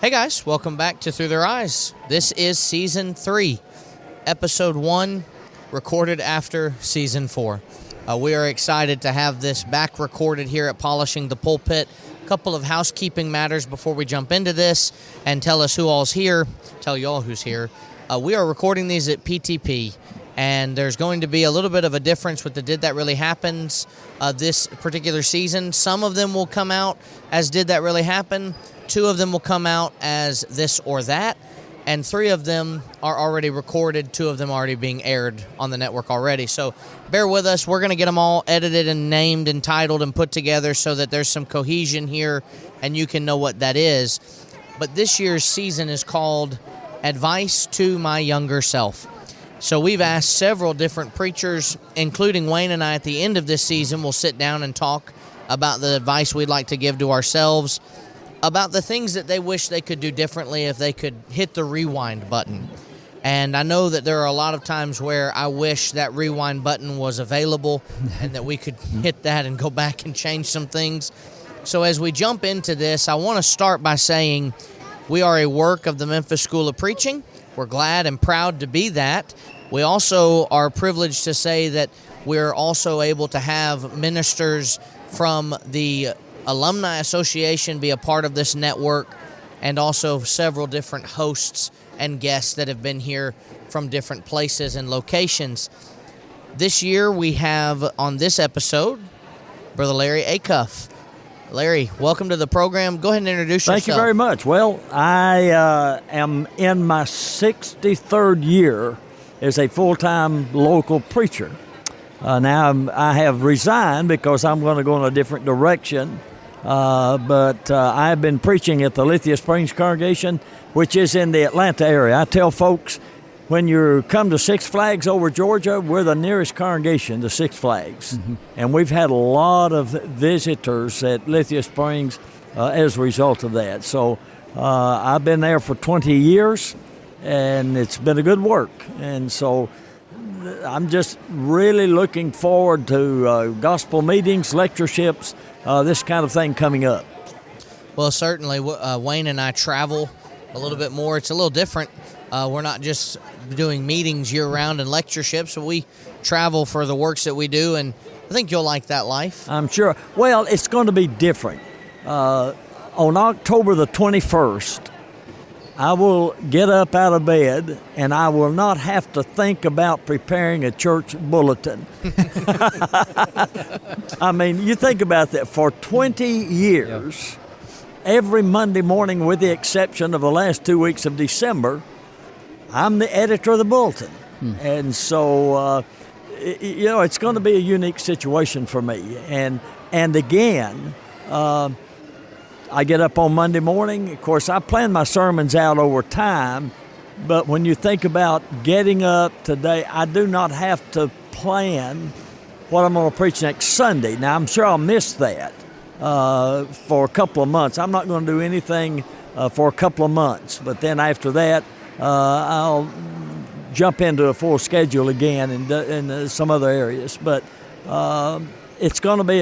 Hey guys, welcome back to Through Their Eyes. This is Season 3, Episode 1, recorded after Season 4. We are excited to have this back recorded here at Polishing the Pulpit. A couple of housekeeping matters before we jump into this and tell us who all's here, tell you all who's here. We are recording these at PTP, and there's going to be a little bit of a difference with the Did That Really Happens this particular season. Some of them will come out as Did That Really Happen? 2 of them will come out as This or That, and 3 of them are already recorded, 2 of them already being aired on the network already. So bear with us. We're going to get them all edited and named and titled and put together so that there's some cohesion here and you can know what that is. But this year's season is called Advice to My Younger Self. So we've asked several different preachers, including Wayne and I, at the end of this season, we'll sit down and talk about the advice we'd like to give to ourselves, about the things that they wish they could do differently if they could hit the rewind button. And I know that there are a lot of times where I wish that rewind button was available and that we could hit that and go back and change some things. So as we jump into this, I want to start by saying we are a work of the Memphis School of Preaching. We're glad and proud to be that. We also are privileged to say that we're also able to have ministers from the Alumni Association be a part of this network, and also several different hosts and guests that have been here from different places and locations. This year we have on this episode Brother Larry Acuff. Larry, welcome to the program. Go ahead and introduce yourself. Thank you very much. Well, I am in my 63rd year as a full-time local preacher. Now I have resigned because I'm going to go in a different direction. But I've been preaching at the Lithia Springs congregation, which is in the Atlanta area. I tell folks, when you come to Six Flags over Georgia, we're the nearest congregation to Six Flags. Mm-hmm. And we've had a lot of visitors at Lithia Springs as a result of that. So I've been there for 20 years, and it's been a good work. And so I'm just really looking forward to gospel meetings, lectureships, this kind of thing coming up. Well, certainly, Wayne and I travel a little bit more. It's a little different. We're not just doing meetings year-round and lectureships, but we travel for the works that we do, and I think you'll like that life. I'm sure. Well, it's going to be different. On October the 21st, I will get up out of bed, and I will not have to think about preparing a church bulletin. I mean, you think about that. For 20 years, every Monday morning, with the exception of the last 2 weeks of December, I'm the editor of the bulletin. And so, it's going to be a unique situation for me. And again, I get up on Monday morning. Of course, I plan my sermons out over time, but when you think about getting up today, I do not have to plan what I'm going to preach next Sunday. Now, I'm sure I'll miss that for a couple of months. I'm not going to do anything for a couple of months, but then after that, I'll jump into a full schedule again in some other areas. But it's going to be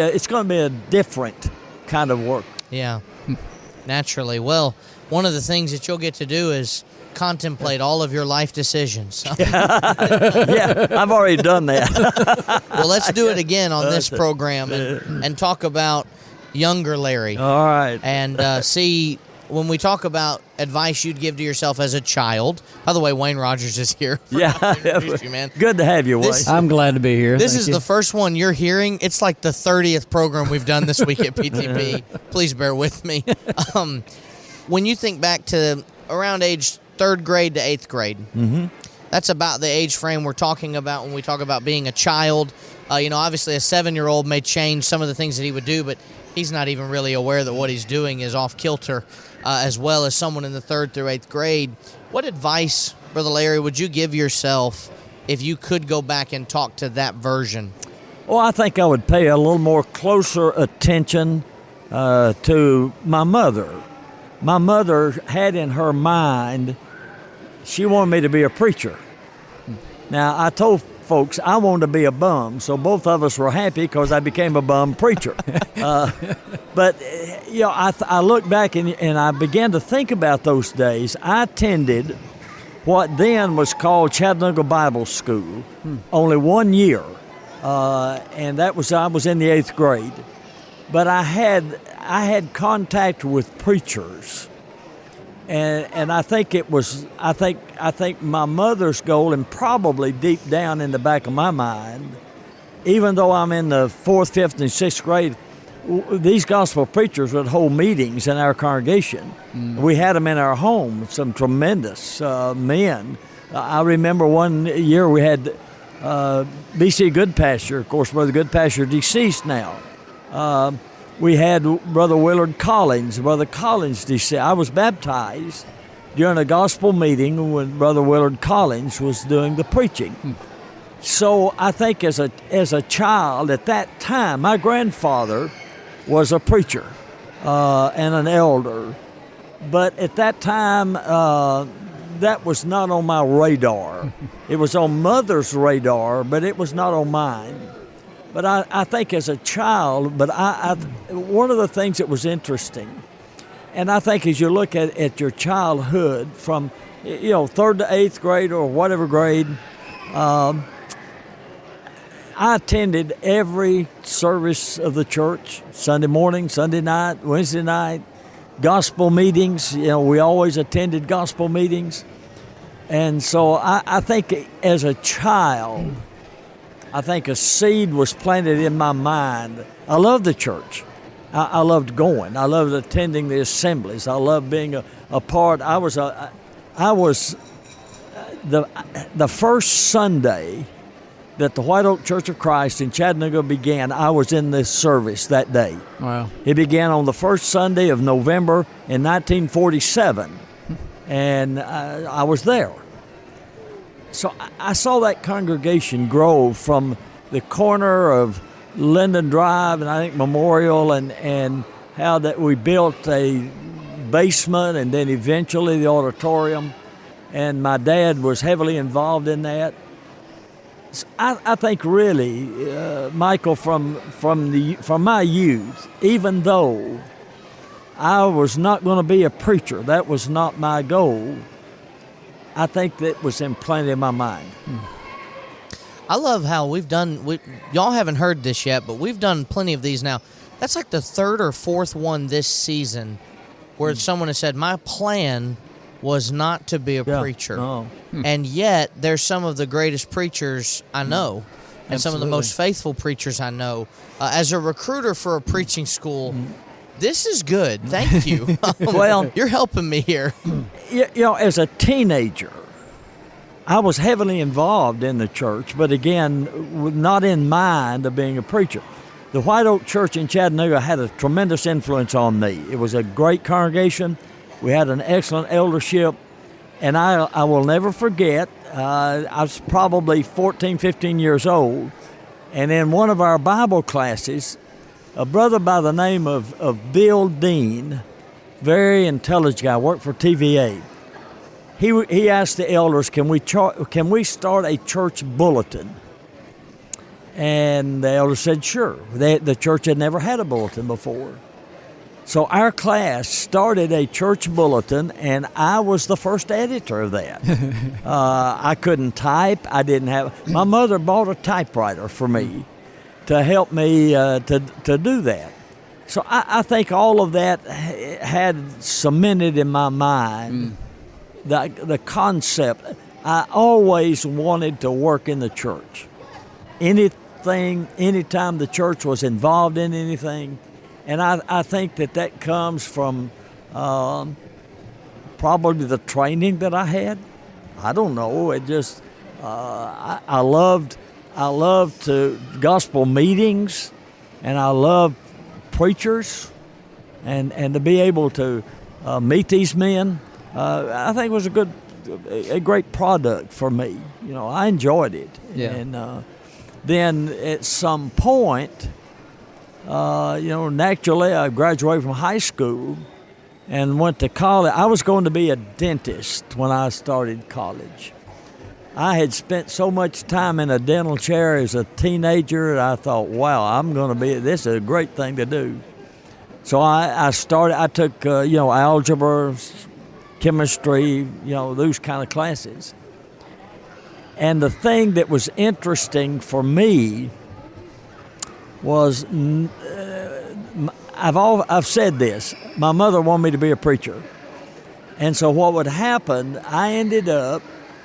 a different kind of work. Yeah, naturally. Well, one of the things that you'll get to do is contemplate all of your life decisions. Yeah, I've already done that. Well, let's do it again on this program and talk about younger Larry. All right. And see, when we talk about advice you'd give to yourself as a child. By the way, Wayne Rogers is here. Yeah. You, man. Good to have you, Wayne. I'm glad to be here. This is the first one you're hearing. It's like the 30th program we've done this week at PTP. Please bear with me. When you think back to around age 3rd grade to 8th grade, that's about the age frame we're talking about when we talk about being a child. Obviously a 7-year-old may change some of the things that he would do, but he's not even really aware that what he's doing is off kilter, as well as someone in the 3rd through 8th grade. What advice, Brother Larry, would you give yourself if you could go back and talk to that version? Well, I think I would pay a little more closer attention to my mother. My mother had in her mind, she wanted me to be a preacher. Now, I told folks, I wanted to be a bum, so both of us were happy because I became a bum preacher. But I look back and I began to think about those days. I attended what then was called Chattanooga Bible School, only 1 year, and I was in the 8th grade. But I had contact with preachers. And I think I think my mother's goal, and probably deep down in the back of my mind, even though I'm in the 4th, 5th, and 6th grade, these gospel preachers would hold meetings in our congregation. We had them in our home, some tremendous men. I remember one year we had B.C. Goodpasture, of course, Brother Goodpasture deceased now. We had Brother Willard Collins. Brother Collins deceased. I was baptized during a gospel meeting when Brother Willard Collins was doing the preaching. So I think as a child at that time, my grandfather was a preacher and an elder. But at that time, that was not on my radar. It was on Mother's radar, but it was not on mine. But I think as a child, one of the things that was interesting, and I think as you look at your childhood from, 3rd to 8th grade or whatever grade, I attended every service of the church, Sunday morning, Sunday night, Wednesday night, gospel meetings. We always attended gospel meetings. And so I think as a child, I think a seed was planted in my mind. I loved the church. I loved going. I loved attending the assemblies. I loved being a part. I was the first Sunday that the White Oak Church of Christ in Chattanooga began. I was in this service that day. Wow! It began on the first Sunday of November in 1947, and I was there. So I saw that congregation grow from the corner of Linden Drive and I think Memorial and how that we built a basement and then eventually the auditorium. And my dad was heavily involved in that. So I think really, Michael, from my youth, even though I was not going to be a preacher, that was not my goal, I think that was implanted in my mind. I love how y'all haven't heard this yet, but we've done plenty of these now. That's like the 3rd or 4th one this season where someone has said, my plan was not to be a preacher. No. And yet there's some of the greatest preachers I know and some of the most faithful preachers I know. As a recruiter for a preaching school, this is good. Thank you. Well, you're helping me here. As a teenager, I was heavily involved in the church, but again, not in mind of being a preacher. The White Oak Church in Chattanooga had a tremendous influence on me. It was a great congregation. We had an excellent eldership, and I will never forget, I was probably 14, 15 years old, and in one of our Bible classes, a brother by the name of Bill Dean, very intelligent guy, worked for TVA. He asked the elders, can we start a church bulletin? And the elders said, sure. The church had never had a bulletin before. So our class started a church bulletin, and I was the first editor of that. I couldn't type. My mother bought a typewriter for me to help me to do that. So I think all of that had cemented in my mind the concept. I always wanted to work in the church. Anytime the church was involved in anything, and I think that comes from probably the training that I had. I don't know. It just I loved to gospel meetings, and I loved preachers, and to be able to meet these men, I think it was a great product for me. I enjoyed it. Yeah. And then at some point, naturally, I graduated from high school and went to college. I was going to be a dentist when I started college. I had spent so much time in a dental chair as a teenager, and I thought, wow, this is a great thing to do. So I took, algebra, chemistry, those kind of classes. And the thing that was interesting for me was, I've said this, my mother wanted me to be a preacher. And so what would happen,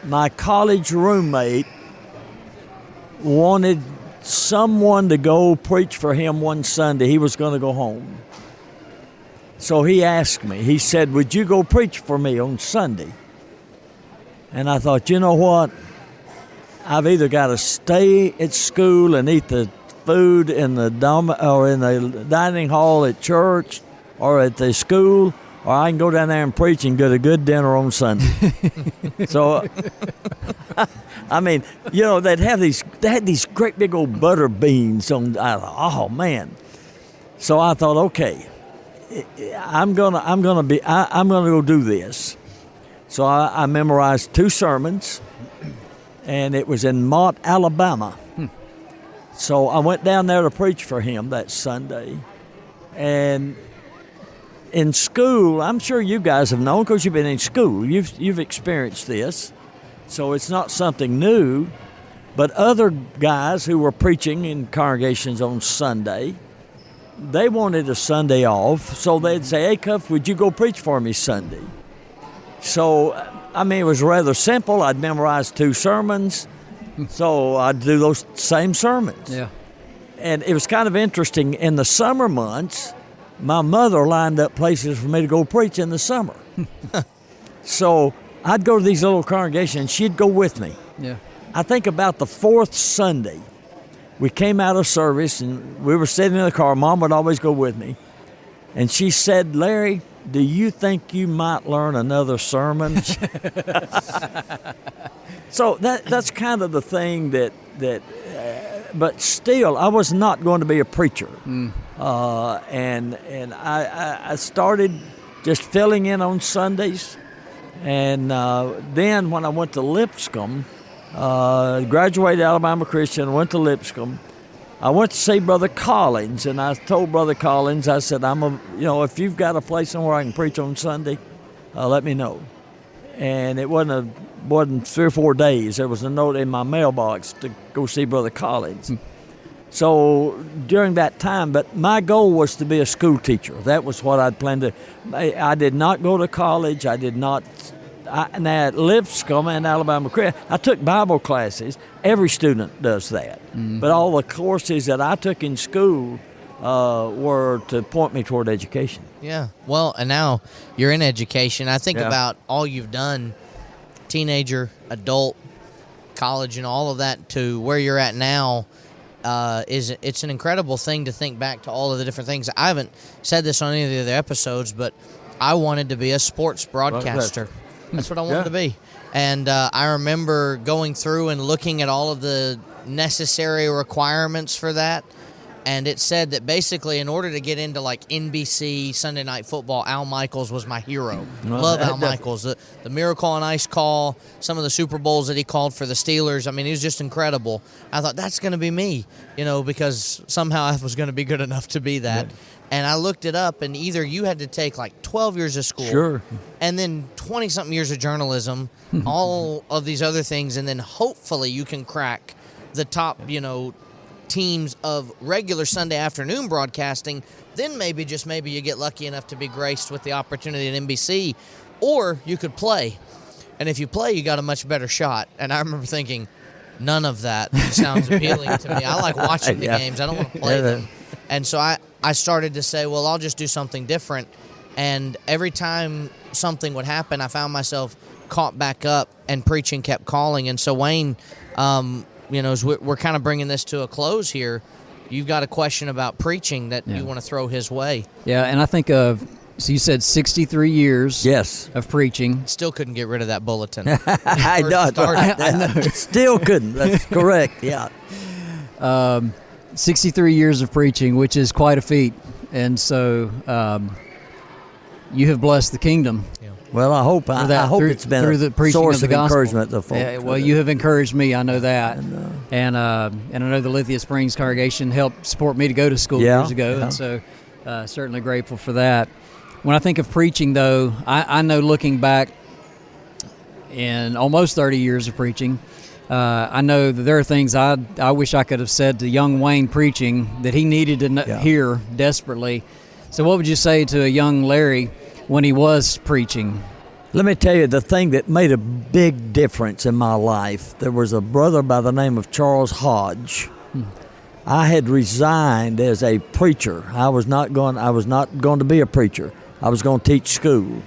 my college roommate wanted someone to go preach for him one Sunday. He was going to go home. So he asked me, he said, would you go preach for me on Sunday? And I thought, you know what? I've either got to stay at school and eat the food in the dining hall at church or at the school, or I can go down there and preach and get a good dinner on Sunday. So, I mean, they had these great big old butter beans on. I thought, oh man. So I thought, okay, I'm gonna go do this. So I memorized 2 sermons, and it was in Mott, Alabama. So I went down there to preach for him that Sunday, and in school, I'm sure you guys have known because you've been in school. You've experienced this, so it's not something new. But other guys who were preaching in congregations on Sunday, they wanted a Sunday off, so they'd say, Acuff, would you go preach for me Sunday? So, I mean, it was rather simple. I'd memorize 2 sermons, so I'd do those same sermons. Yeah. And it was kind of interesting. In the summer months, my mother lined up places for me to go preach in the summer. So I'd go to these little congregations. She'd go with me. Yeah. I think about the 4th Sunday, we came out of service, and we were sitting in the car. Mom would always go with me. And she said, Larry, do you think you might learn another sermon? So that's kind of the thing that but still, I was not going to be a preacher. And I started just filling in on Sundays. And then when I went to Lipscomb, graduated Alabama Christian, went to Lipscomb, I went to see Brother Collins, and I told Brother Collins, I said, if you've got a place somewhere I can preach on Sunday, let me know. And it wasn't 3 or 4 days. There was a note in my mailbox to go see Brother Collins. So during that time, but my goal was to be a school teacher. That was what I'd planned to. I did not go to college. I did not. Now at Lipscomb and Alabama Christian, I took Bible classes. Every student does that. But all the courses that I took in school were to point me toward education. Yeah. Well, and now you're in education. I think about all you've done, teenager, adult, college, and all of that to where you're at now. It's an incredible thing to think back to all of the different things. I haven't said this on any of the other episodes, but I wanted to be a sports broadcaster. That's what I wanted to be. And I remember going through and looking at all of the necessary requirements for that. And it said that basically in order to get into like NBC Sunday Night Football, Al Michaels was my hero. Love Al Michaels. The Miracle on Ice call, some of the Super Bowls that he called for the Steelers. I mean, he was just incredible. I thought, that's going to be me, because somehow I was going to be good enough to be that. Yeah. And I looked it up, and either you had to take like 12 years of school. Sure. And then 20-something years of journalism, all of these other things, and then hopefully you can crack the top, teams of regular Sunday afternoon broadcasting. Then maybe, just maybe, you get lucky enough to be graced with the opportunity at NBC, or you could play. And if you play, you got a much better shot. And I remember thinking, none of that sounds appealing to me. I like watching the games. I don't want to play them. And so I started to say, well, I'll just do something different. And every time something would happen, I found myself caught back up, and preaching kept calling. And so, Wayne, as we're kind of bringing this to a close here, you've got a question about preaching that you want to throw his way. Yeah, and I think so you said 63 years of preaching. Still couldn't get rid of that bulletin. I know. Still couldn't. That's correct, yeah. 63 years of preaching, which is quite a feat. And so you have blessed the kingdom Well, I hope it's been through the a preaching source of the of gospel. encouragement to folks. Yeah, well, you have encouraged me. I know that, and I know the Lithia Springs congregation helped support me to go to school years ago, and so certainly grateful for that. When I think of preaching, though, I know looking back in almost 30 years of preaching, I know that there are things I wish I could have said to young Wayne preaching that he needed to hear desperately. So what would you say to a young Larry when he was preaching? Let me tell you the thing that made a big difference in my life. There was a brother by the name of Charles Hodge. I had resigned as a preacher. I was not going to be a preacher. I was going to teach school.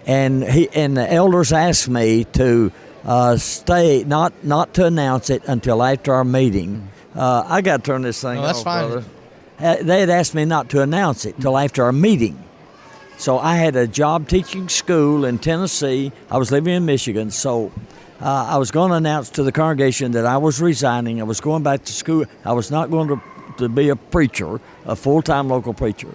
And the elders asked me to stay, not to announce it until after our meeting. I got to turn this thing off, that's fine. brother. They had asked me not to announce it till after our meeting. So I had a job teaching school in Tennessee. I was living in Michigan. So I was going to announce to the congregation that I was resigning. I was going back to school. I was not going to be a preacher, a full-time local preacher.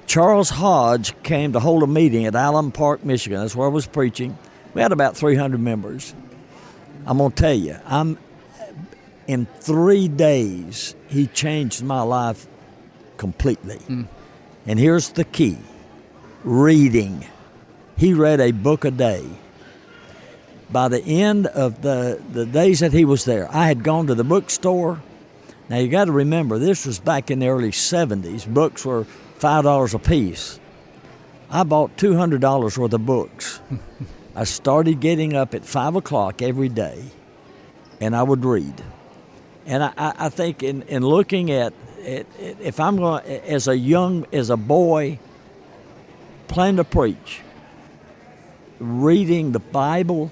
Charles Hodge came to hold a meeting at Allen Park, Michigan. That's where I was preaching. We had about 300 members. I'm going to tell you, in 3 days, he changed my life completely. And here's the key. Reading. He read a book a day. By the end of the days that he was there, I had gone to the bookstore. Now you got to remember, this was back in the early 70s. Books were $5 a piece. I bought $200 worth of books. I started getting up at 5 o'clock every day, and I would read. And I think in looking at if I'm going as a boy, plan to preach, reading the Bible,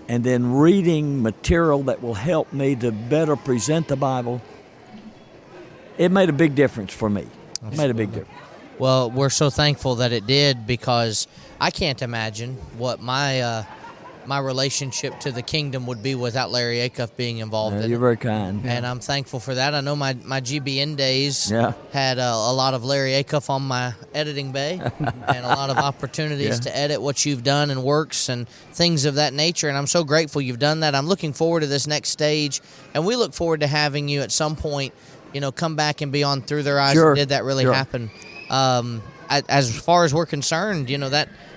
and then reading material that will help me to better present the Bible, it made a big difference for me. It made a big difference. Well, we're so thankful that it did, because I can't imagine what my relationship to the kingdom would be without Larry Acuff being involved in it. You're very kind. And I'm thankful for that. I know my GBN days had a lot of Larry Acuff on my editing bay and a lot of opportunities to edit what you've done and works and things of that nature. And I'm so grateful you've done that. I'm looking forward to this next stage. And we look forward to having you at some point, come back and be on Through Their Eyes. Sure. Did that really happen? As far as we're concerned,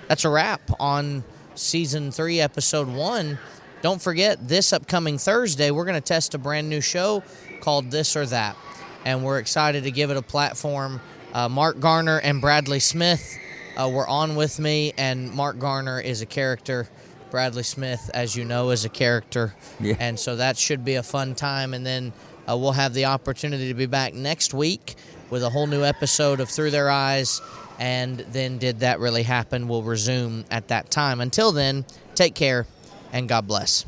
that's a wrap on Season 3, Episode 1. Don't forget, this upcoming Thursday, we're going to test a brand new show called This or That, and we're excited to give it a platform. Mark Garner and Bradley Smith were on with me, and Mark Garner is a character. Bradley Smith, as you know, is a character, and so that should be a fun time. And then we'll have the opportunity to be back next week with a whole new episode of Through Their Eyes. And then Did That Really Happen? We'll resume at that time. Until then, take care and God bless.